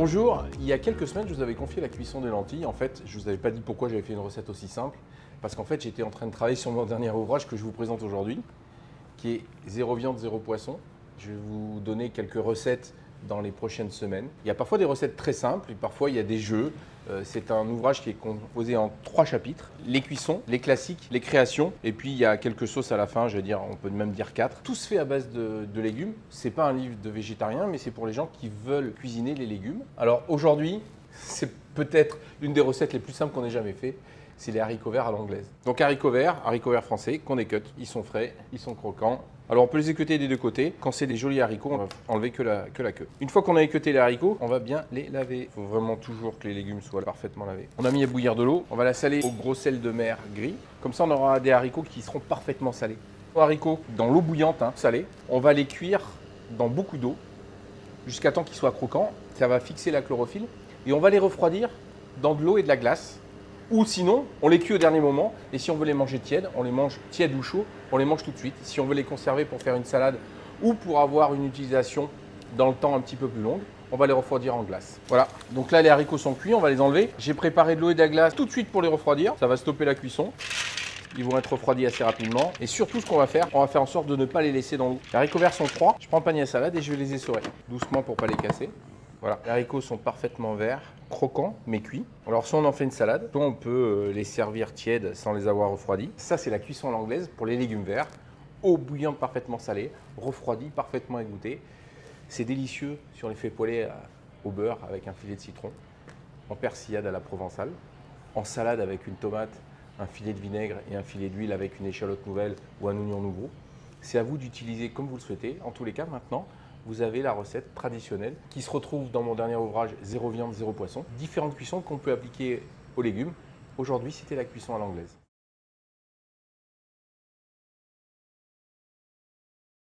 Bonjour, il y a quelques semaines, je vous avais confié la cuisson des lentilles. En fait, je ne vous avais pas dit pourquoi j'avais fait une recette aussi simple. Parce qu'en fait, j'étais en train de travailler sur mon dernier ouvrage que je vous présente aujourd'hui, qui est Zéro viande, zéro poisson. Je vais vous donner quelques recettes dans les prochaines semaines. Il y a parfois des recettes très simples, et parfois il y a des jeux. C'est un ouvrage qui est composé en 3 chapitres. Les cuissons, les classiques, les créations, et puis il y a quelques sauces à la fin, je vais dire, on peut même dire 4. Tout se fait à base de légumes. C'est pas un livre de végétarien, mais c'est pour les gens qui veulent cuisiner les légumes. Alors aujourd'hui, c'est peut-être une des recettes les plus simples qu'on ait jamais fait. C'est les haricots verts à l'anglaise. Donc haricots verts français qu'on écoute. Ils sont frais, ils sont croquants. Alors on peut les équeuter des deux côtés. Quand c'est des jolis haricots, on va enlever que la queue. Une fois qu'on a équeuté les haricots, on va bien les laver. Il faut vraiment toujours que les légumes soient parfaitement lavés. On a mis à bouillir de l'eau. On va la saler au gros sel de mer gris. Comme ça, on aura des haricots qui seront parfaitement salés. Les haricots dans l'eau bouillante, salée. On va les cuire dans beaucoup d'eau jusqu'à temps qu'ils soient croquants. Ça va fixer la chlorophylle. Et on va les refroidir dans de l'eau et de la glace. Ou sinon, on les cuit au dernier moment. Et si on veut les manger tièdes, on les mange tièdes ou chauds, on les mange tout de suite. Si on veut les conserver pour faire une salade ou pour avoir une utilisation dans le temps un petit peu plus longue, on va les refroidir en glace. Voilà, donc là les haricots sont cuits, on va les enlever. J'ai préparé de l'eau et de la glace tout de suite pour les refroidir. Ça va stopper la cuisson. Ils vont être refroidis assez rapidement. Et surtout, ce qu'on va faire, on va faire en sorte de ne pas les laisser dans l'eau. Les haricots verts sont froids. Je prends le panier à salade et je vais les essorer doucement pour ne pas les casser. Voilà, les haricots sont parfaitement verts, croquants, mais cuits. Alors, soit on en fait une salade, soit on peut les servir tièdes sans les avoir refroidis. Ça, c'est la cuisson à l'anglaise pour les légumes verts. Eau bouillante parfaitement salée, refroidie, parfaitement égouttée. C'est délicieux sur les fets poêlés au beurre avec un filet de citron, en persillade à la provençale, en salade avec une tomate, un filet de vinaigre et un filet d'huile avec une échalote nouvelle ou un oignon nouveau. C'est à vous d'utiliser comme vous le souhaitez. En tous les cas, maintenant, vous avez la recette traditionnelle qui se retrouve dans mon dernier ouvrage Zéro viande, zéro poisson. Différentes cuissons qu'on peut appliquer aux légumes. Aujourd'hui, c'était la cuisson à l'anglaise.